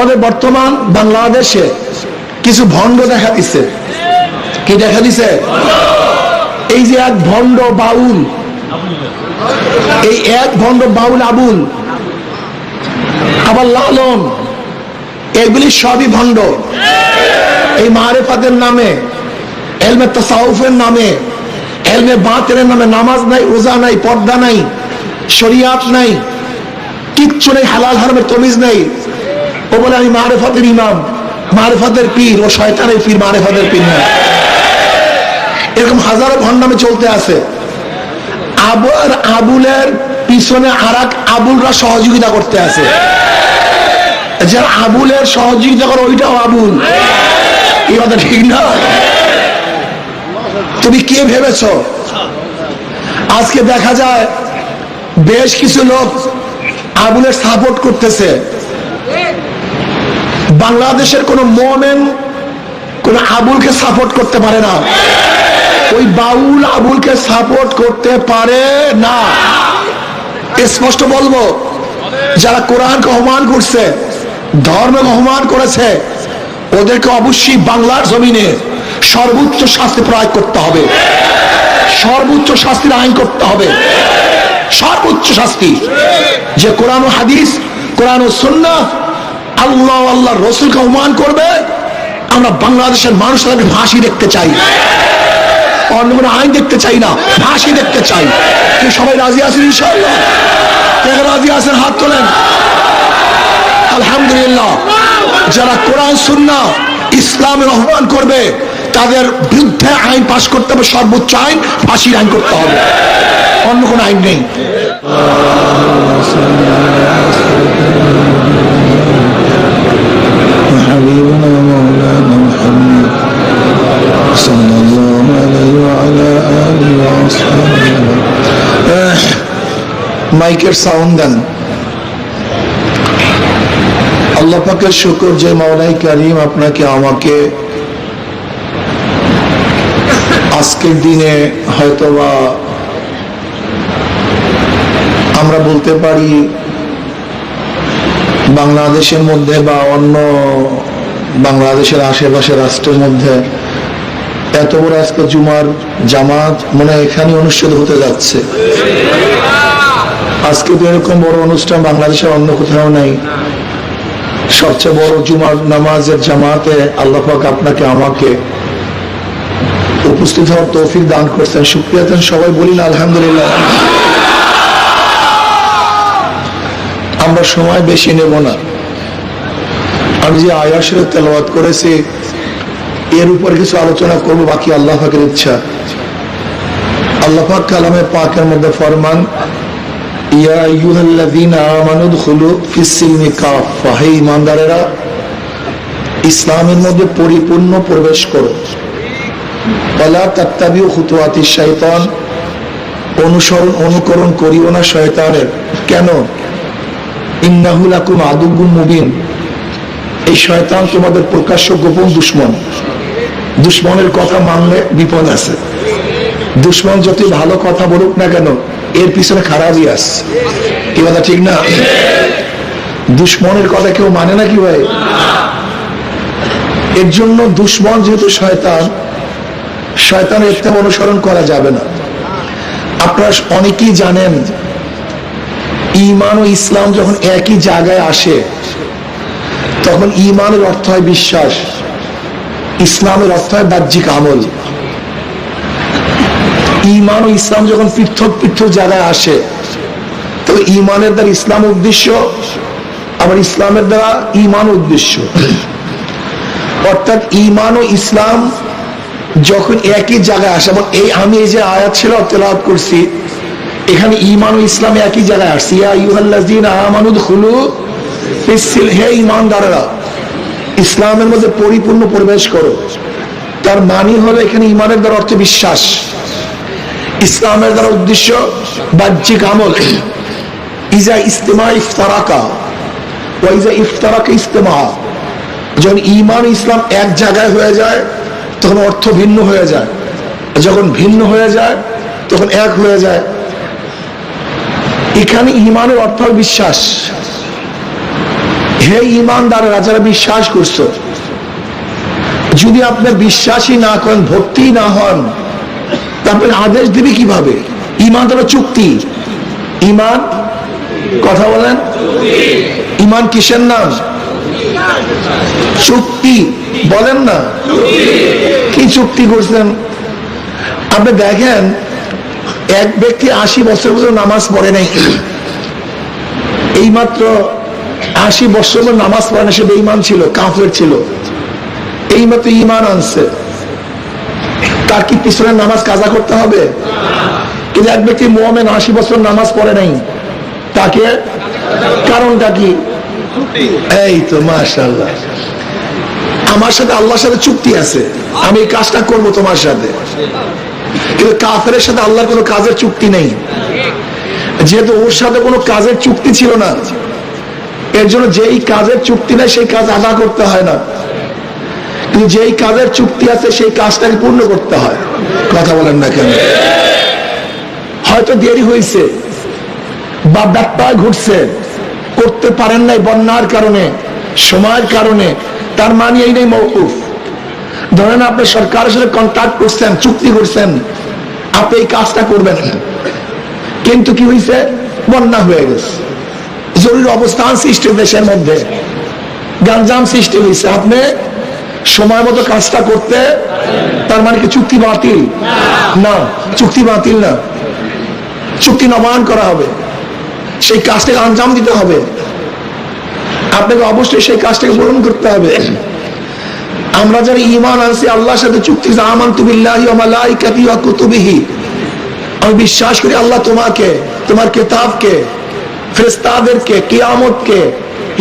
আমাদের বর্তমান বাংলাদেশে কিছু ভণ্ড দেখা দিচ্ছে। কি দেখা দিছে? এই যে এক ভণ্ড বাউল, এই এক ভণ্ড বাউল আবুল, আবার লালন, এগুলি সবই ভণ্ড। এই মারেফাতের নামে, এলমে তাসাউফের নামে, এলমে বাতিলের নামে নামাজ নাই, রোজা নাই, পর্দা নাই, শরিয়াত নাই, কিচ্ছু নেই, হালাল হারামের তমিজ নেই। ও বলে আমি মারেফাতের ইমাম, মারেফাতের পীর। ও শয়তানের পীর, মারেফাতের পীর না। এরকম হাজারো ভণ্ডামে চলতে আছে। আবুলের পিছনে আর এক আবুলরা সহযোগিতা করতে আছে। যারা আবুলের সহযোগিতা করে ওইটাও আবুল। এই কথা ঠিক না? তুমি কে ভেবেছ? আজকে দেখা যায় বেশ কিছু লোক আবুলের সাপোর্ট করতেছে। বাংলাদেশের কোন মোমেন কোন আবুলকে সাপোর্ট করতে পারে না। ওই বাউল আবুলকে সাপোর্ট করতে পারে না। স্পষ্ট বলবো, যারা কোরআনকে অপমান করছে, ধর্মকে অপমান করেছে, ওদেরকে অবশ্যই বাংলার জমিনে সর্বোচ্চ শাস্তি প্রয়োগ করতে হবে, সর্বোচ্চ শাস্তির আইন করতে হবে, সর্বোচ্চ শাস্তি। যে কোরআন ও হাদিস, কোরআন ও সুন্নাহ, আল্লাহ আল্লাহ রসুলকে অপমান করবে, আমরা বাংলাদেশের মানুষের ফাঁসি দেখতে চাই। অন্য কোনো আইন দেখতে চাই না, ফাঁসি দেখতে চাই। কি সবাই রাজি আছেন? ইনশাআল্লাহ কে রাজি আছেন? হাত তোলেন। আলহামদুলিল্লাহ। যারা কোরআন সুন্নাহ ইসলামের অপমান করবে তাদের বিরুদ্ধে আইন পাশ করতে হবে, সর্বোচ্চ আইন, ফাঁসির আইন করতে হবে। অন্য কোনো আইন নেই। মাইকের সাউন্ড দেন। আল্লাহ পাকের শুকর যে মাওলাই কারীম আপনাকে আমাকে আজকের দিনে হয়তোবা আমরা বলতে পারি বাংলাদেশের মধ্যে বা অন্য বাংলাদেশের আশেপাশে রাষ্ট্রের মধ্যে এত বড় আজকে জুমার জামাত মনে হয় এখানে অনুষ্ঠিত হতে যাচ্ছে। আজকে তো এরকম বড় অনুষ্ঠান বাংলাদেশের অন্য কোথাও নাই। সবচেয়ে বড় জুমার নামাজের জামাতে আল্লাহ পাক আপনাকে আমাকে উপস্থিত হওয়ার তৌফিক দান করছেন। শুকরিয়া দেন সবাই, বলি না আলহামদুলিল্লাহ। আমরা সময় বেশি নেব না। আমি যে আয়াত শরীফ তেলাওয়াত করেছি এর উপর কিছু আলোচনা করব, বাকি আল্লাহ পাকের ইচ্ছা। আল্লাহ পাক কালামে পাকের মধ্যে ফরমান, ইয়া আইয়ুহাল্লাযীনা আমানু দুখুলু ফিস-সিলমি কাফা, হে ঈমানদারেরা ইসলামের মধ্যে পরিপূর্ণ প্রবেশ করো। ওয়ালা তাত্তাবিউ খুতুওয়াতিশ শাইতান, অনুকরণ করিও না শয়তানের। কেন? ইন্নাহু লাকুম আদুউম মুবিন, এই শয়তান তোমাদের প্রকাশ্য গোপন দুশমন। দুশমনের কথা মানলে বিপদ আছে। দুশমন যতই ভালো কথা বলুক না কেন, এর পিছনে খারাপই আছে। কি কথা ঠিক না? দুশমনের কথা কেউ মানে না কি ভাই? এর জন্য দুশমন যেহেতু শয়তান, শয়তানের ইত্তেবা অনুসরণ করা যাবে না। আপনারা অনেকেই জানেন ঈমান ও ইসলাম যখন একই জায়গায় আসে তখন ঈমানের অর্থ হয় বিশ্বাস, ইসলামের অর্থ হয় বাহ্যিক আমল। ঈমান ও ইসলাম যখন পৃথক পৃথক জায়গায় আসে তবে ঈমানের দ্বারা ইসলাম উদ্দেশ্য, আবার ইসলামের দ্বারা ঈমান উদ্দেশ্য। অর্থাৎ ঈমান ও ইসলাম যখন একই জায়গায় আসে, এবং আমি এই যে আয়াত ছিল তেলাওয়াত করছি, এখানে ঈমান ও ইসলাম একই জায়গায় আসছে। ইয়া আইয়ুহাল্লাযীনা আমানু দুখুলু ফিস-সিলমি, হে ঈমানদারেরা ইসলামের মধ্যে পরিপূর্ণ প্রবেশ করো। তার মানে হলো এখানে ঈমানের দ্বারা অর্থ বিশ্বাস, ইসলামের দ্বারা উদ্দেশ্য বাহ্যিক আমল। ইজা ইস্তেমা ইফতারাকা ওয়া ইজা ইফতারাকা ইস্তেমা, যখন ঈমান ও ইসলাম এক জায়গায় হয়ে যায় তখন অর্থ ভিন্ন হয়ে যায়, যখন ভিন্ন হয়ে যায় তখন এক হয়ে যায়। এখানে ঈমানের অর্থ বিশ্বাস, হে ঈমানদাররা যারা বিশ্বাস করছো, যদি আপনি বিশ্বাসই না করেন, ভর্তি না হন, তারপরে আদেশ দিবে কিভাবে? ঈমান তো চুক্তি। ঈমান, কথা বলেন, ঈমান কিসের নাম? চুক্তি। বলেন না, কি চুক্তি করছেন? আপনি দেখেন, এক ব্যক্তি 80 বছর পর্যন্ত নামাজ পড়ে নাই, এইমাত্র 80 বছর পর্যন্ত নামাজ পড়ে না, সে বেঈমান ছিল, কাফের ছিল, এইমাত্র ঈমান আনছে, তার কি পিছনে নামাজ কাজা করতে হবে? কিন্তু এক ব্যক্তি মুমিন 80 বছর নামাজ পড়ে নাই, তাকে কারণটা কি? এই তো মাশাআল্লাহ, আমার সাথে আল্লাহর সাথে চুক্তি আছে, আমি এই কাজটা করবো তোমার সাথে। কিন্তু কাফেরের সাথে আল্লাহর কোনো কাজের চুক্তি নেই, যেহেতু ওর সাথে কোনো কাজের চুক্তি ছিল না, এর জন্য যেই কাজের চুক্তি নেই সেই কাজ আদা করতে হয় না, কিন্তু যেই কাজের চুক্তি আছে সেই কাজটাকে পূর্ণ করতে হয়। কথা বলেন না কেন? হয়তো দেরি হয়েছে বা ব্যত্যয় ঘটছে, করতে পারেন নাই বন্যার কারণে, সময়ের কারণে, তার মানে এই নেই মওকুফ। ধরেন আপনি সরকারের সাথে কন্ট্রাক্ট করছেন, চুক্তি করছেন, আপনি এই কাজটা করবেন, কিন্তু কি হয়েছে? বন্যা হয়ে গেছে, জরুরি অবস্থান সৃষ্টি, দেশের মধ্যে গাঞ্জাম সৃষ্টি হয়েছে, আপনি সময় মতো কাজটা করতে, তার মানে কি চুক্তি বাতিল? না, চুক্তি বাতিল না, চুক্তি নবায়ন করা হবে, সেই কাজটাকে আঞ্জাম দিতে হবে, আপনাকে অবশ্যই সেই কাজটাকে পূরণ করতে হবে। আমরা যারা ঈমান আনছি আল্লাহর সাথে চুক্তি, আমানতু বিল্লাহি ওয়া মালাইকাতিহি ওয়া কুতুবিহি, আমি বিশ্বাস করি আল্লাহ তোমাকে, তোমার কিতাবকে, ফেরেশতাদেরকে, কিয়ামতকে,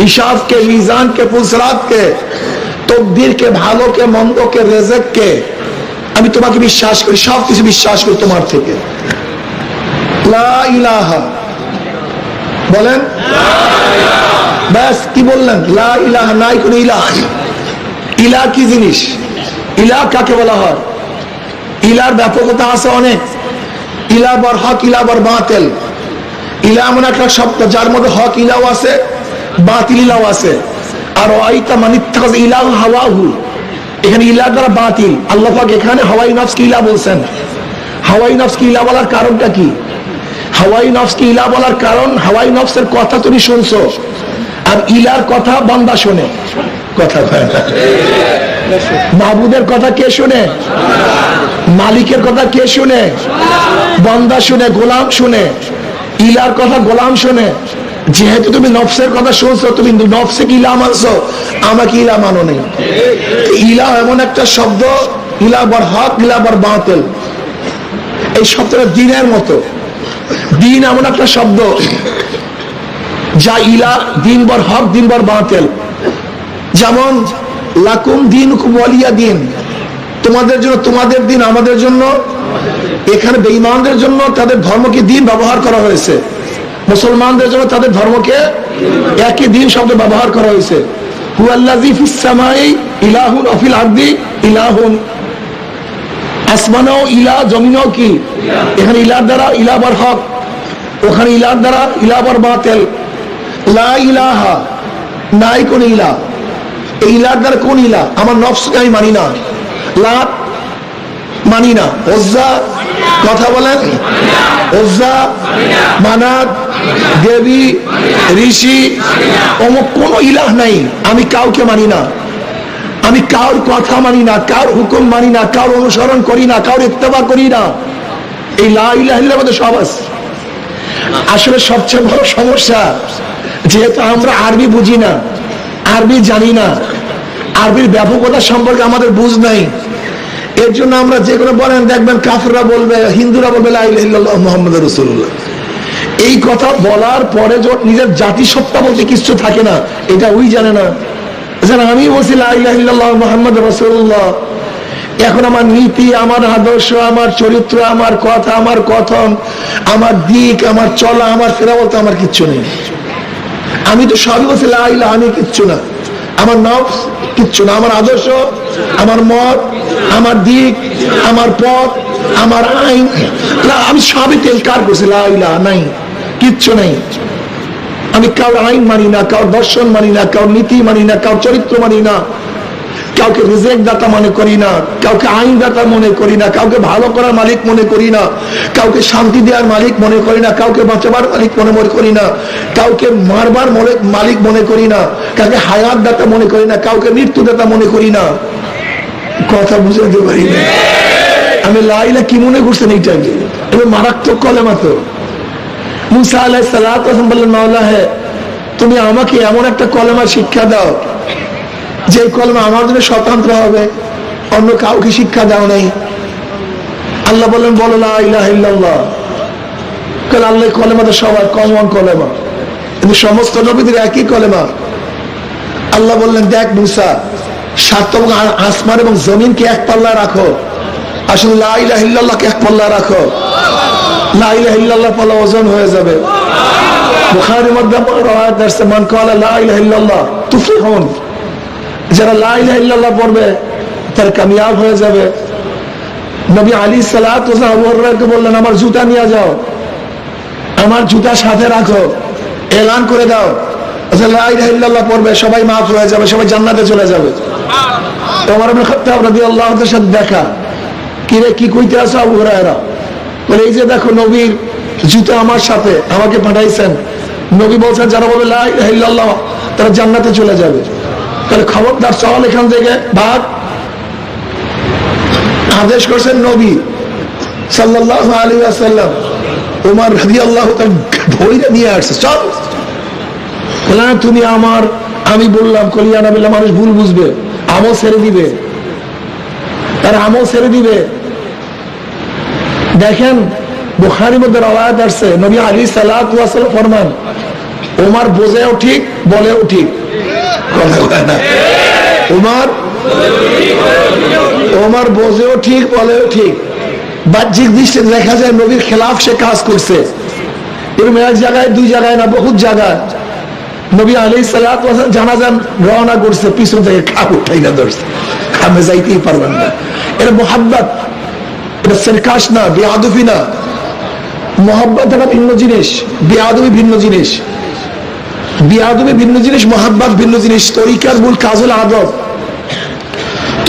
হিসাবকে, মিজানকে, পুলসরাতকে, তকদীরকে, ভালোকে, মন্দকে, রিজককে, আমি তোমাকে বিশ্বাস করি, সবকিছু বিশ্বাস করি তোমার থেকে। লা ইলাহা, বলেন ব্যাস, কি বললেন? লা ইলাহা, নাই কোন ইলাহ। ইলাহ কি জিনিস? ইলাহ কাকে বলা হয়? ইলার ব্যাপকতা আছে অনেক, ইলাহ বর হক, ইলাহ বর বাতিল। ইলাহ এমন একটা শব্দ যার মধ্যে হক ইলাহ আছে, বাতিল ইলাহ আছে। আর ওয়াইতা মানিত্তাখাযা ইলাহু হাওয়াহু, এখানে ইলাহ দ্বারা বাতিল। আল্লাহ পাক এখানে হাওয়াই নফস কি ইলাহ বলছেন। হাওয়াই নফস কি ইলাহ বলার কারণটা কি? হাওয়াই নফস কি ইলাহ বলার কারণ, হাওয়াই নফসের কথা তুমি শুনছো, আর ইলার কথা বান্দা শোনে। কথা কয় না? মাহবুদের কথা কে শুনে? মালিকের কথা কে শুনে? বান্দা শুনে, গোলাম শুনে। ইলার কথা গোলাম শুনে। যেহেতু তুমি নফসের কথা শুনছো, তুমি নফসে কি ইলাহ মানছো, আমাকে ইলাহ মানো নেই। ইলাহ এমন একটা শব্দ, ইলাহ বর হক, ইলাহ বর বাতিল। এই শব্দটা দিনের মতো। দিন এমন একটা শব্দ যা ইলাহ, দিন বর হক, দিন বর বাতিল। যেমন লাকুম দীনুকুম ওয়ালিয়া দিন, তোমাদের জন্য তোমাদের দিন, আমাদের জন্য। এখানে বেঈমানদের জন্য তাদের ধর্মকে দিন ব্যবহার করা হয়েছে, মুসলমানদের জন্য তাদের ধর্মকে একই দিন শব্দ ব্যবহার করা হয়েছে। হুয়াল্লাযী ফিস সামাই ইলাহুন ওয়া ফিল আরদি ইলাহুন, আসমানেও ইলাহ, জমিনেও কি? এখানে ইলাহ দ্বারা ইলাহ বর হক, ওখানে ইলাহ দ্বারা ইলাহ বর বাতিল। লা ইলাহা, নাই কোন ইলাহ। এই ইলাহ দ্বারা কোন ইলাহ? আমার নফসকে আমি মানি না, লাত মানি না, উজ্জা, কথা বলেন, উজ্জা, মানাত, দেবী, ঋষি, অমুক কোন ইলাহ নাই। আমি কাউকে মানি না, আমি কার কথা মানি না, কার হুকুম মানি না, কার অনুসরণ করি না, কার ইত্তেবা করি না। এই লা ইলাহা ইল্লাল্লাহর মধ্যে সব আছে। আসলে সবচেয়ে বড় সমস্যা, যেহেতু আমরা আরবি বুঝি না, আরবি জানি না, আরবির ব্যাপকতা সম্পর্কে আমাদের বুঝ নাই, এর জন্য আমরা যে কোনো বলেন, দেখবেন কাফেররা বলবে, হিন্দুরা বলবে লা ইলাহা ইল্লাল্লাহ মুহাম্মাদুর রাসূলুল্লাহ। এই কথা বলার পরে নিজের জাতিসত্তা বলতে কিছু থাকে না, এটা ওই জানে না। যেন আমি বলছি লা ইলাহা ইল্লাল্লাহ মুহাম্মাদুর রাসূলুল্লাহ, এখন আমার নীতি, আমার আদর্শ, আমার চরিত্র, আমার কথা, আমার কথন, আমার দিক, আমার চলা, আমার ফেরা বলতে আমার কিচ্ছু নেই। আমি তো সবই বলছি লা ইলাহা, আমি কিচ্ছু না, আমার নফস কিচ্ছু না, আমার আদর্শ, আমার মত, আমার দিক, আমার পথ, আমার আইন, আমি সবই তেলকার করছি, লা ইলাহা নাই, কিচ্ছু নেই। আমি কারোর আইন মানি না, কারোর দর্শন মানি না, কারোর নীতি মানি না, কারোর চরিত্র মানি না, কাউকে রিজেক্ট দাতা মনে করি না, কাউকে আইন দাতা মনে করি না, কাউকে ভালো করার মালিক মনে করি না, কাউকে শান্তি দেওয়ার মালিক মনে করি না, কাউকে বাঁচাবার মালিক মনে করি না, কাউকে মারবার মালিক মনে করি না, কাউকে হায়াত দাতা মনে করি না, কাউকে মৃত্যু দাতা মনে করি না। কথা বুঝাতে পারি না। আমি লা ইলাহা কি মনে করছেন এইটাকে? তবে মারাত্মক কলেমা তো। মুসা আলাইহিস সালাতু ওয়াস সালাম বললেন, মাওলা হে, তুমি আমাকে এমন একটা কলেমা শিক্ষা দাও যে কলেমা আমার জন্য স্বতন্ত্র হবে, অন্য কাউকে শিক্ষা দাও নাই। আল্লাহ বললেন, বলো লা ইলাহা ইল্লাল্লাহ। কারণ আল্লাহ কলেমা তো সবার কমন কলেমা, কিন্তু সমস্ত নবীদের একই কলেমা। আল্লাহ বললেন, দেখ মুসা, সাত আসমান এবং জমিনকে এক পাল্লায় রাখো, আসলে লা ইলাহা ইল্লাল্লাহকে এক পাল্লায় রাখো, লা ইলাহা ইল্লাল্লাহ পাল্লা ওজন হয়ে যাবে। বুখারীর মধ্যে রওয়ায়াত আছে, মান ক্বালা লা ইলাহা ইল্লাল্লাহ তুফলিহুন, যারা লা ইলাহা ইল্লাল্লাহ পড়বে তারা কামিয়াব হয়ে যাবে। নবী আলাইহিস সালাতু ওয়াস সালাম আবু হুরায়রাকে বললেন, আমার জুতা নিয়ে যাও, আমার জুতা সাথে রাখো, এলান করে দাও লা ইলাহা ইল্লাল্লাহ পড়বে, সবাই মাফ হয়ে যাবে, সবাই জান্নাতে চলে যাবে। ওমর ইবনে খাত্তাব রাদিয়াল্লাহু তাআলার সাথে দেখা, কি রে কি কইতে আছো আবু হুরায়রা? বলে, এই যে দেখো নবীর জুতা আমার সাথে, আমাকে পাঠাইছেন। নবী বলছেন যারা বলে লা ইলাহা ইল্লাল্লাহ তারা জান্নাতে চলে যাবে। তাহলে খবরদার, চল এখান থেকে ভাগ। আদেশ করছেন নবী সাল্লাল্লাহু আলাইহি ওয়াসাল্লাম। ওমর রাদিয়াল্লাহু তাআলা ধইরা নিয়ে আসছে, চল। বলে, তুমি আমার, আমি বললাম কলিয়া নবিল্লাহ, মানুষ ভুল বুঝবে, আমল ছেড়ে দিবে, তার আমল ছেড়ে দিবে। দেখেন বুখারীর মধ্যে রওয়ায়াত আছে, নবী আলাইহিস সালাতু ওয়াস সালাম ফরমান, ওমর বোঝেও ঠিক, বলেও ঠিক। ওমর বোঝেও ঠিক, বলেও ঠিক। বাহ্যিক দৃষ্টিতে দেখা যায় নবীর খেলাফ সে কাজ করছে। এরকম এক জায়গায়, দুই জায়গায় না, বহুত জায়গায় নবী আলাইহিস সালাতু ওয়াস সালাম জানাজান রওনা করছে, পিছন থেকে খাপ উঠাইয়া ধরছে, খামে যাইতেই পারবেন না। এটা মুহাব্বত, এটা সারকাশ না, বেয়াদবি না। মুহাব্বত একটা ভিন্ন জিনিস, বেয়াদবি ভিন্ন জিনিস। বেয়াদবি ভিন্ন জিনিস, মুহাব্বত ভিন্ন জিনিস। তরিকার মূল কাজ হলো আদব।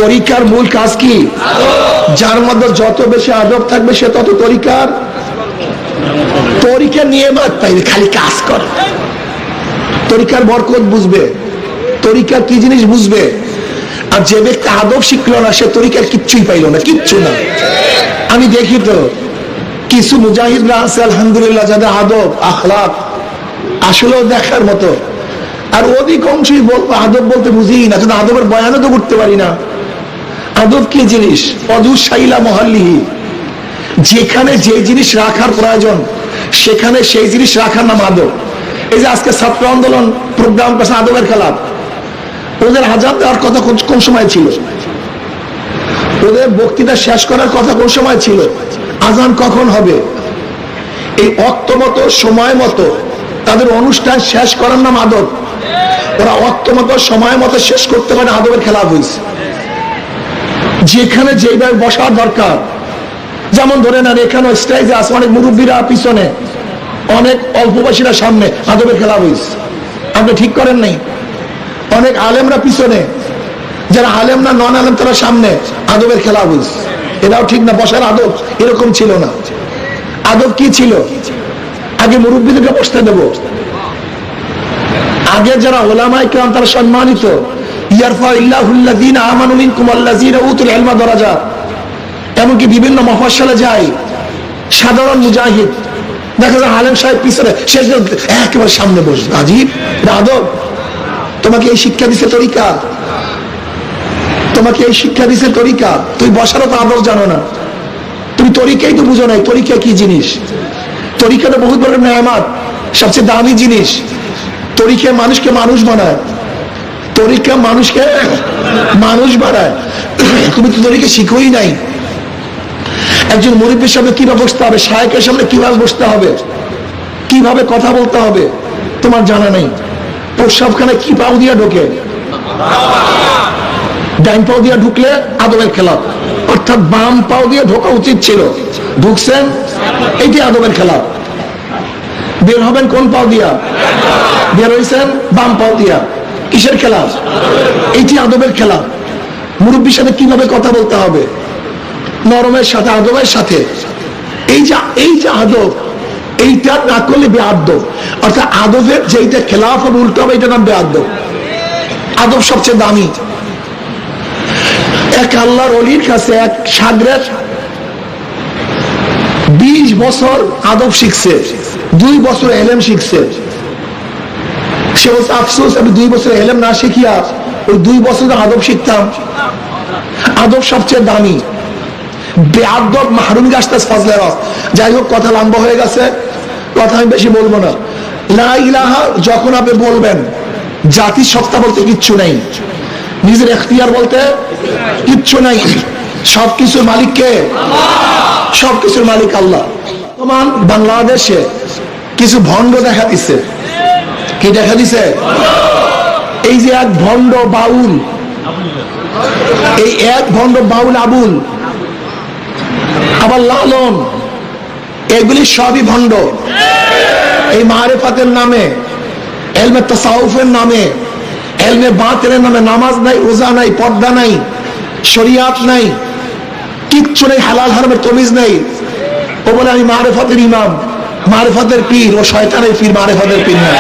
তরিকার মূল কাজ কি? যার মধ্যে যত বেশি আদব থাকবে সে তত তরিকার নিয়ামত পাইবে। খালি কাজ করে, তরিকার বরকত বুঝবে, তরিকা কি জিনিস বুঝবে। আর যে ব্যক্তি আদব শিখলো না, সে তরিকার কিচ্ছুই পাইল না, কিচ্ছু না। আমি দেখি তো কিছু মুজাহিদরা আছে আলহামদুলিল্লাহ, যাদের আদব আখলাক আসলেও দেখার মতো। আর অধিকাংশই বলবো আদব বলতে বুঝি না, কিন্তু আদবের বয়ানও তো করতে পারি না। আদব কি জিনিস? অদুসাইলা মহাল্লিহি, যেখানে যে জিনিস রাখার প্রয়োজন সেখানে সেই জিনিস রাখার নাম আদব। এই যে আজকে ছাত্র আন্দোলন প্রোগ্রাম করছে আদবের খেলাফ, ওদের আজান দেওয়ার কথা কোন সময় ছিল? ওদের বক্তৃতা শেষ করার কথা কোন সময় ছিল? আজান কখন হবে? এই অক্ত মতো, সময় মতো তাদের অনুষ্ঠান শেষ করার নাম আদব। ওরা অক্ত মতো, সময় মতো শেষ করতে পারে, আদবের খেলাফ হয়েছে। যেখানে যেভাবে বসার দরকার, যেমন ধরে নেন এখানে স্টেজে আছে অনেক মুরব্বীরা পিছনে, অনেক অল্প বয়সীরা সামনে, আদবের খেলাফ হয়েছে। আপনি ঠিক করেন নাই? অনেক আলেমরা পিছনে, যারা আলেম না নন আলেম তারা সামনে, আদবের খেলাফ হয়েছে। এটাও ঠিক না। বসার আদব এরকম ছিল না। আদব কি ছিল? আগে মুরব্বীদেরকে বসতে দেব। আগে যারা ওলামায়ে কেরাম তারা সম্মানিত, ইয়ারফাউল্লাহুল্লাযীনা আমানু মিনকুম ওয়াল্লাযীনা উতুল ইলমা দারাজাত। এমনকি বিভিন্ন মফস্বলে যায় সাধারণ মুজাহিদ, দেখা যায় আলেম সাহেব পিছনে, সে একেবারে সামনে বসবে। আজীব আদব। তোমাকে এই শিক্ষা দিছে তরিকা, তোমাকে এই শিক্ষা দিছে তরিকা। তুই বসারও তো আদব জানো না, তুমি তরিকাই তো বুঝো নাই। তরিকা কি জিনিস? তরিকাটা বহুত বড় নেয়ামত, সবচেয়ে দামি জিনিস। তরিকা মানুষকে মানুষ বানায়, তরিকা মানুষকে মানুষ বানায়। তুমি তো তরিকা শিখোই নাই। একজন মুরিব্বির সামনে কিভাবে বসতে হবে, শায়েখের সামনে কিভাবে বসতে হবে, কিভাবে কথা বলতে হবে তোমার জানা নেই। প্রস্রাবখানে কি পাও দিয়া ঢোকে? ডাইন পাও দিয়া ঢুকলে আদবের খেলাফ, অর্থাৎ বাম পাও দিয়ে ঢোকা উচিত ছিল, ঢুকছেন, এইটি আদবের খেলাফ। বের হবেন কোন পাও দিয়া? বের হয়েছেন বাম পাও দিয়া। কিসের খেলা? এইটি আদবের খেলা। মুরব্বীর সাথে কিভাবে কথা বলতে হবে, নরমের সাথে, আদবের সাথে। এই যে আদব, এইটা না করলে বেআদব। অর্থাৎ আদবের যেইটা খেলাফ হবে, উল্টো হবে, এইটা নাম বেআদব। আদব সবচেয়ে দামি। এক আল্লাহর ওলির কাছে এক শাগরেদ 20 বছর আদব শিখছে, 2 বছর এলেম শিখছে। সে বলছে, আফসোস আমি 2 বছর এলেম না শিখিয়া ওই 2 বছর আদব শিখতাম। আদব সবচেয়ে দামি। বেআদব মাহরুম গাছটা ফজলের। যাই হোক, কথা লম্বা হয়ে গেছে, কথা আমি বেশি বলবো না। লা ইলাহা যখন আপনি বলবেন, জাতির সত্তা বলতে কিচ্ছু নেই, নিজের এখতিয়ার বলতে কিচ্ছু নাই। সবকিছুর মালিক কে? সবকিছুর মালিক আল্লাহ। বর্তমান বাংলাদেশে কিছু ভণ্ড দেখা দিচ্ছে। কি দেখা দিছে? এই যে এক ভণ্ড বাউল, এই এক ভণ্ড বাউল আবুল, আবার লালন, এগুলি সবই ভণ্ড। এই মারিফাতের নামে, এলমে তাসাউফের নামে, এলমে বাতিনের নামে নামাজ নাই, রোজা নাই, পর্দা নাই, শরিয়াত নাই, কিচ্ছু নেই, হালাল হারামের তমিজ নেই। ও বলে আমি মারিফাতের ইমাম, মারিফাতের পীর। ও শয়তানের পীর, মারিফাতের পীর না।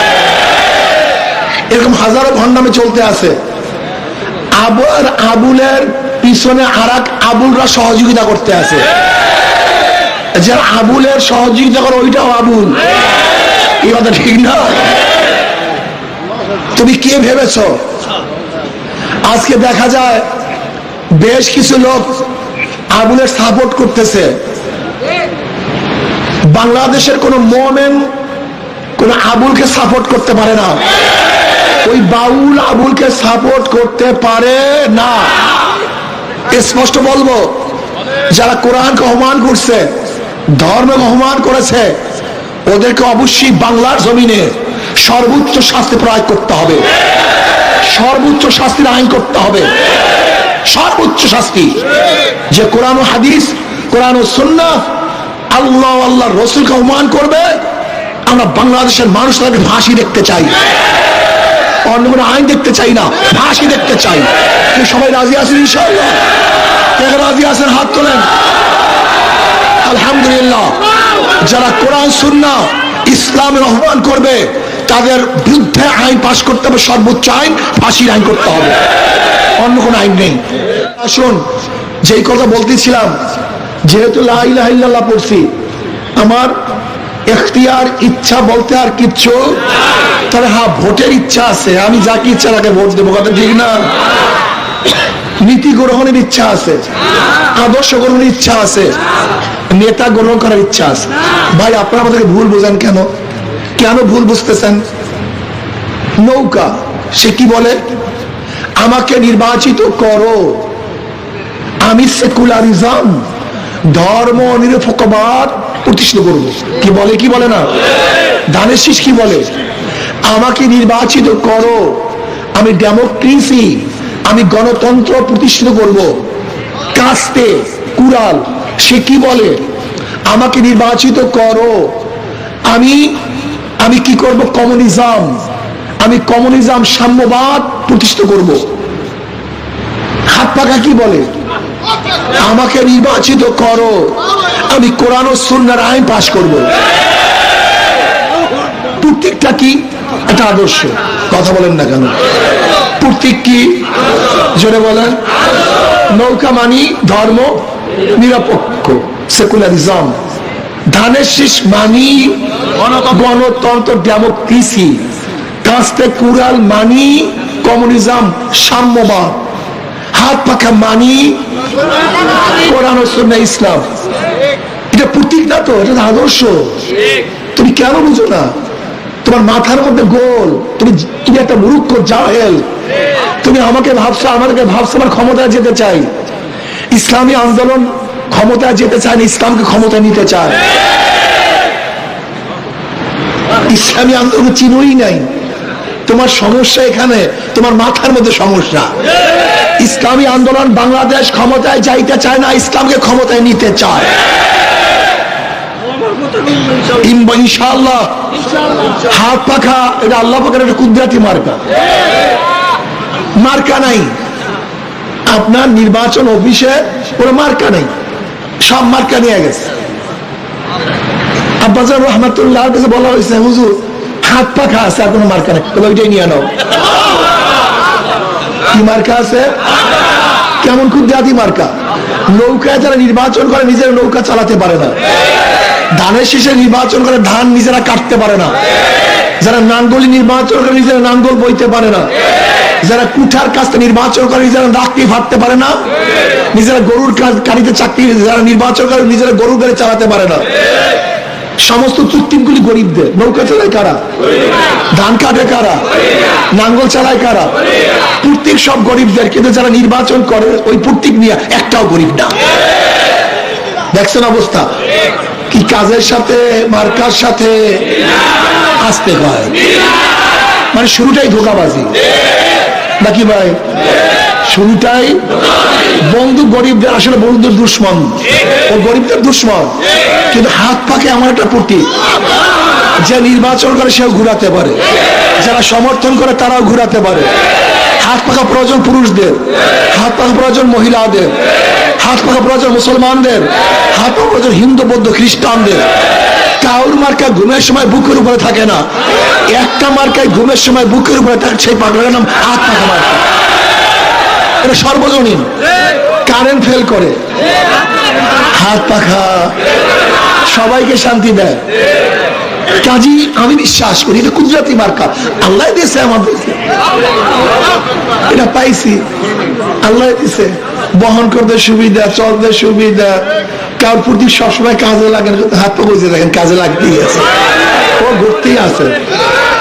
এরকম হাজারো ভণ্ডামি চলতে আছে। আবার আবুলের পিছনে আরেক আবুলরা সহযোগিতা করতে আছে। যারা আবুলের সহযোগিতা করে ওইটাও আবুল। এই কথা ঠিক না? তুমি কে ভেবেছ? আজকে দেখা যায় বেশ কিছু লোক আবুলের সাপোর্ট করতেছে। বাংলাদেশের কোন মোমেন কোন আবুলকে সাপোর্ট করতে পারে না। ওই বাউল আবুলকে সাপোর্ট করতে পারে না। স্পষ্ট বলবো, যারা কোরআনকে অপমান করছে, ধর্মকে অপমান করেছে, ওদেরকে অবশ্যই বাংলার জমিনে সর্বোচ্চ শাস্তি প্রয়োগ করতে হবে, সর্বোচ্চ শাস্তির আইন করতে হবে, সর্বোচ্চ শাস্তি। যে কোরআন ও হাদিস, কোরআন ও সুন্নাহ, আল্লাহ আল্লাহর রাসূলকে অপমান করবে, আমরা বাংলাদেশের মানুষ তাকে ফাঁসি দেখতে চাই। অন্য কোনো আইন দেখতে চাই না, ফাঁসি দেখতে চাই। সবাই রাজি আছেন ইনশাআল্লাহ? কে রাজি আছেন হাত তোলেন। আলহামদুলিল্লাহ। যারা কোরআন সুন্নাহ ইসলামের অপমান করবে তাদের বিরুদ্ধে আইন পাশ করতে হবে, সর্বোচ্চ আইন, ফাঁসির আইন করতে হবে, অন্য কোনো আইন নেই। আসুন, যেই কথা বলতেছিলাম, যেহেতু লা ইলাহা ইল্লাল্লাহ পড়ছি, আমার এখতিয়ার, ইচ্ছা বলতে আর কিচ্ছু। তাহলে হ্যাঁ, ভোটের ইচ্ছা আছে, আমি যাকে ইচ্ছা তাকে ভোট দেবো, কথা ঠিক না? নীতি গ্রহণের ইচ্ছা আছে, আদর্শ গ্রহণের ইচ্ছা আছে, নেতা গ্রহণ করার ইচ্ছা আছে। ভাই, আপনারা আমাদেরকে ভুল বোঝেন কেন? কেন ভুল বুঝতেছেন? নৌকা, সে কি বলে? আমাকে নির্বাচিত করো, আমি সেকুলারিজম, ধর্ম নিরপেক্ষবাদ প্রতিষ্ঠিত করবো। কি বলে? কি বলে না? ধানের শীষ কি বলে? আমাকে নির্বাচিত করো, আমি ডেমোক্রেসি, আমি গণতন্ত্র প্রতিষ্ঠিত করব। কাস্তে কুরাল, সে কি বলে? আমাকে নির্বাচিত করো, আমি কি করব? কমিউনিজম, আমি কমিউনিজম, সাম্যবাদ প্রতিষ্ঠিত করব। হাত পাকা কি বলে? আমাকে নির্বাচিত করো, আমি কোরআন ও সুন্নাহর আইন পাশ করব। প্রত্যেকটা কি একটা আদর্শ। কথা বলেন না কেন? প্রত্যেক কি? জোরে বলেন। নৌকা মানি ধর্ম নিরপেক্ষ, সেকুলারিজম। ধানের শীষ মানি গণতন্ত্র, ডেমোক্রেসি। কাস্তে কুরাল মানি কমিউনিজম, সাম্যবাদ। হাত পাখা মানি কোরআন ও সুন্নাহ ইসলাম। এটা প্রতীক না তো, এটা আদর্শ। তুমি কেন বুঝো না? তোমার মাথার মধ্যে গোল। তুমি একটা মূর্খ জাহেল। তুমি আমাকে ভাবছো, আমাদেরকে ভাবছো আমার ক্ষমতায় যেতে চাই। ইসলামী আন্দোলন ক্ষমতায় যেতে চায় না, ইসলামকে ক্ষমতা নিতে চায়। ইসলামী আন্দোলন চিনোই নাই। তোমার সমস্যা এখানে, তোমার মাথার মধ্যে সমস্যা। ইসলামী আন্দোলন বাংলাদেশ ক্ষমতায় যাইতে চায় না, ইসলামকে ক্ষমতায় নিতে চায়। ইনশাআল্লাহ। হাত পাখা এটা আল্লাহ পাকের একটা কুদরতি মার্কা, মার্কা নাই আপনার নির্বাচন অফিসে কোনো মার্কা নেই, সব মার্কা নিয়ে গেছে। আব্বাজান রহমাতুল্লাহ কাছে বলা হয়েছে হুজুর হাত পাখা আছে আর কোনো মার্কা নেই, তবে ওইটাই নিয়ে নাও। কি মার্কা আছে? কেমন কুদরতি মার্কা? নৌকায় যারা নির্বাচন করে নিজেরা নৌকা চালাতে পারে না, ধানের শীষে নির্বাচন করে ধান নিজেরা কাটতে পারে না, যারা নাঙ্গলি নির্বাচন করে নিজেরা নাঙ্গল বইতে পারে না, যারা কুঠার কাজটা নির্বাচন করে নিজেরা লাকড়ি ফাটতে পারে না, নিজেরা গরুর গাড়িতে চাকরি যারা নির্বাচন করে নিজেরা গরুর গাড়ি চালাতে পারে না, সমস্ত চুক্তিগুলি গরিবদের। নৌকা চালায় কারা? ধান কাটে কারা? নাঙ্গল চালায় কারা? প্রত্যেক সব গরিবদের, কিন্তু যারা নির্বাচন করে ওই প্রত্যেক নিয়ে একটাও গরিব না। দেখছেন অবস্থা কি? কাজের সাথে মার্কার সাথে আসতে হয়, মানে শুরুটাই ধোঁকাবাজি নাকি ভাই? শুরুটাই বন্ধু গরিবদের, আসলে বন্ধুদের দুশ্মন, ও গরিবদের দুশ্মন। কিন্তু হাত পাকে এমন একটা প্রতীক, যে নির্বাচন করে সেও ঘুরাতে পারে, যারা সমর্থন করে তারাও ঘুরাতে পারে। হাত পাকা প্রয়োজন পুরুষদের, হাত পাকা প্রয়োজন মহিলাদের, হাত পাকা প্রয়োজন মুসলমানদের, হাত পাকা প্রয়োজন হিন্দু বৌদ্ধ খ্রিস্টানদের। কাউর মার্কা ঘুমের সময় বুকের উপরে থাকে না, একটা মার্কায় ঘুমের সময় বুকের উপরে থাকে, সেই পাগলার নাম হাত পাকা মার্কা। এটা সর্বজনীন, কারেন্ট ফেল করে, হাত পাখা সবাইকে শান্তি দেয়। কাজী আমি বিশ্বাস করি এটা কুদরতি মার্কা, আল্লাহ দিয়েছে আমাদেরকে, এটা পাইছি আল্লাহ দিয়েছে, বহন করতে সুবিধা, চলতে সুবিধা। কার প্রতি সবসময় কাজে লাগে না, হাত পা বুঝে দেখেন কাজে লাগতেই আছে, ও ঘুরতেই আছে।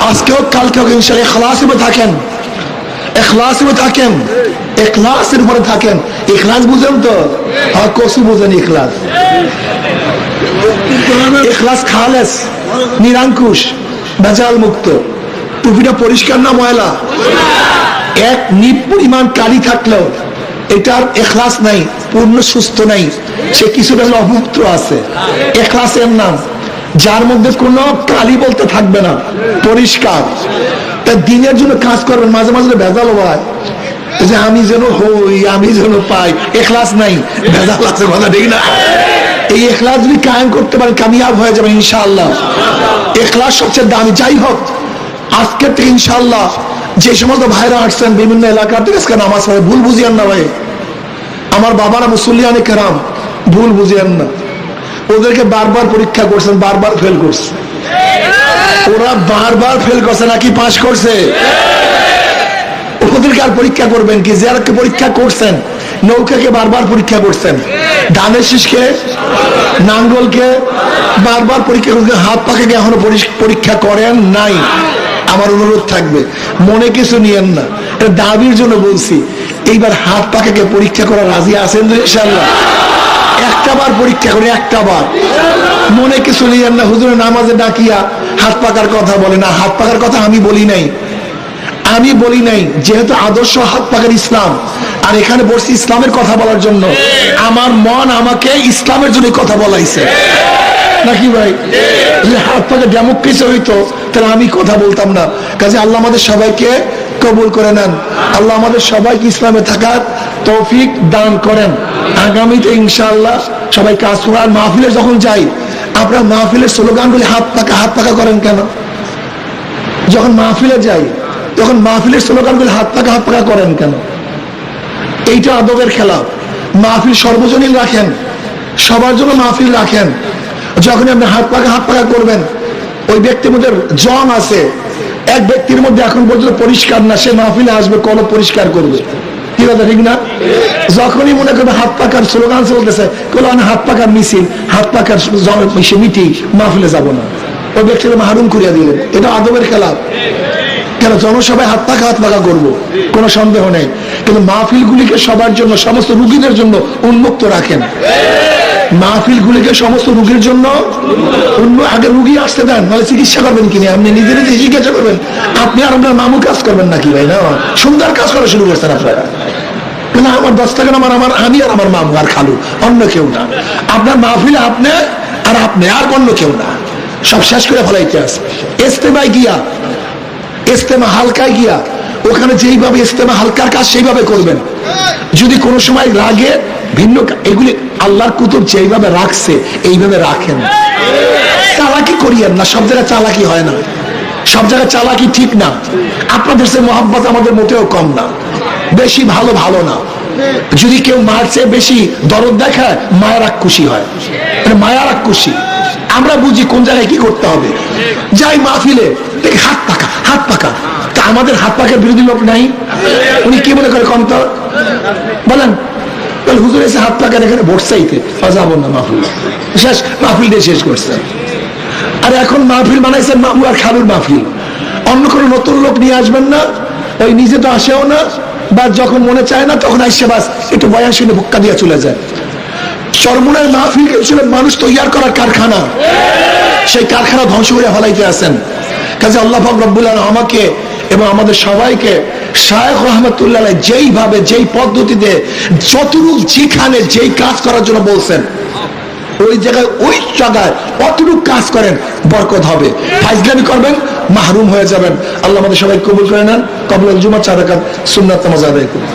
আজকেও কালকেও ইনশাআল্লাহ ইখলাসে থাকেন, ইখলাসে থাকেন, ইখলাসের উপরে থাকেন। ইখলাস বুঝেন তো? আর কসু বুঝেন ইখলাস? ইখলাস খালেস, নিরঙ্কুশ, ভেজাল মুক্ত। টুপিটা পরিষ্কার না ময়লা? এক নিপ পরিমাণ কালি থাকলেও এটার ইখলাস নাই, পূর্ণ সুস্থ নাই, সে কিছুটা অপবিত্র আছে। ইখলাসের নাম যার মধ্যে কোনো কালি বলতে থাকবে না, পরিষ্কার। তা দিনের জন্য কাজ করবেন, মাঝে মাঝে ভেজাল হয় যে আমি যেন হই, আমি যেন পাই, ইখলাস নাই, ভেজাল আছে, কথা ঠিক না? এই ইখলাস যদি কায়েম করতে পারেন কামিয়াব হয়ে যাবে ইনশাআল্লাহ। ইখলাস সবচেয়ে দামি। যাই হোক, আজকে থেকে ইনশাআল্লাহ যে সমস্ত ভাইরা আসছেন বিভিন্ন এলাকার থেকে আজকে নামাজ পড়ে, ভুল বুঝিয়েন না ভাই। আমার বাবারা মুসল্লিয়ানে কেরাম, ভুল বুঝিয়েন না। ওদেরকে বারবার পরীক্ষা করছেন, বারবার ফেল করছে। ওরা বারবার ফেল করছে নাকি পাস করছে? ওদেরকে আর পরীক্ষা করবেন কি? যারাকে পরীক্ষা করছেন, নৌকাকে বারবার পরীক্ষা করছেন, ধানের শীষকে, নাঙ্গলকে বারবার পরীক্ষা করছেন, হাত পাখাকে এখনো পরীক্ষা করেন নাই। আমার অনুরোধ থাকবে, মনে কিছু নিয়েন না, এটা দাবির জন্য বলছি। এইবার হাত পাখাকে পরীক্ষা করা রাজি আছেন তো ইনশাআল্লাহ? একটা বার পরীক্ষা করে, একটা বার। মনে কিছু নিয়েন না, হুজুরের নামাজে ডাকিয়া হাত পাকার কথা বলে না। হাত পাকার কথা আমি বলি নাই, আমি বলি নাই। যেহেতু আদর্শ হাত পাকার ইসলাম, আর এখানে বসছি ইসলামের কথা বলার জন্য, আমার মন আমাকে ইসলামের জন্য কথা বলাইছে নাকি ভাই? হাত পাকে ডেমোক্রেসি হইতো তাহলে আমি কথা বলতাম না। কাজে আল্লাহ আমাদের সবাইকে কবুল করে নেন, আল্লাহ আমাদের সবাইকে ইসলামে থাকার তৌফিক দান করেন। আগামীতে ইনশাআল্লাহ সবাই কাজ করার। মাহফিলে যখন যাই, আপনারা মাহফিলের স্লোগানগুলি হাত পাকা করেন কেন? যখন মাহফিলে যাই তখন মাহফিলের স্লোগানগুলি হাত পাকা করেন কেন? এইটা আদবের খেলা। মাহফিল সর্বজনীন রাখেন, সবার জন্য মাহফিল রাখেন। যখন আপনি হাত পাকা করবেন, ওই ব্যক্তির মধ্যে জন আছে, এক ব্যক্তির মধ্যে এখন পর্যন্ত পরিষ্কার না, সে মাহফিলে আসবে, কলব পরিষ্কার করবে, কি কথা ঠিক না? যখনই মনে করবে হাত পাকার স্লোগান চলতেছে, হাত পাকার মিছিল, হাত পাকার মিটিং, মাহফিলে যাব না, ওই ব্যক্তিকে মাহরুম করিয়া দিলেন। এটা আদবের খেলা। কেন? জনসভায় হাত পাকা করবো, কোনো সন্দেহ নেই, কিন্তু মাহফিলগুলিকে সবার জন্য, সমস্ত রুগীদের জন্য উন্মুক্ত রাখেন। মাহফিলগুলিকে সমস্ত রোগীর জন্য আগে রুগী আসতে দেন, নাহলে চিকিৎসা করবেন কিনা? আপনি নিজে নিজে চিকিৎসা করবেন, আপনি আর আপনার মামু কাজ করবেন নাকি ভাই? না, সুন্দর কাজ করা শুরু করছেন আপনারা। আমার 10 টাকা আমি আর আমার মামু আর খালু, অন্য কেউ না। আপনার মাহফিলে আপনি আর আপনি আর অন্য কেউ না, সব শেষ করে ফেলাইতে আছে। ইস্তেমায় গিয়া, ইস্তেমা হালকায় গিয়া ওখানে যেইভাবে ইস্তেমা হালকার কাজ সেইভাবে করবেন। যদি কোনো সময় রাগে ভিন্ন, এগুলি আল্লাহর কুতুব যেইভাবে রাখছে এইভাবে রাখেন। চালাকি করিয়েন না, সব জায়গায় চালাকি হয় না, সব জায়গায় চালাকি ঠিক না। আপনাদের সে মহব্বত আমাদের মোটেও কম না, বেশি ভালো ভালো না। যদি কেউ মার চেয়ে বেশি দরদ দেখায়, মায়ের এক খুশি হয়, মায়ের এক খুশি। আমরা বুঝি কোন জায়গায় কি করতে হবে। যাই মাহফিলে দেখি হাত পাকা, হাত পাকা। তা আমাদের হাত পাকার বিরোধী লোক নাই? উনি কি মনে করে কম তো বলেন? হুজুর এসে হাত পাকার এখানে ভোট চাইতে যাবো না, মাহফিল শেষ, মাহফিল দিয়ে শেষ করছেন। আর এখন মাহফিল বানাইছেন মামু আর খালুর মাহফিল। অন্য কোনো নতুন লোক নিয়ে আসবেন না, ওই নিজে তো আসেও না, বা যখন মনে চায় না তখন আসছে বাস একটু বয়ান শুনে ভুক্কা দিয়ে চলে যায়। চরমনের মাহফিল ছিল মানুষ তৈয়ার করার কারখানা, সেই কারখানা ধ্বংস করে ফেলাইতে আছেন। কাজে আল্লাহ পাক রব্বুল আলামিন আমাকে এবং আমাদের সবাইকে শায়খ রহমতুল্লাহ যেইভাবে যেই পদ্ধতিতে যতটুক যেখানে যেই কাজ করার জন্য বলছেন ওই জায়গায় অতটুক কাজ করেন, বরকত হবে। ফাইজলামি করবেন, মাহরুম হয়ে যাবেন। আল্লাহ আমাদের সবাই কবুল করে নেন। কবুল জুমা 4 রাকাত সুন্নাত নামাজ আদায় করুন।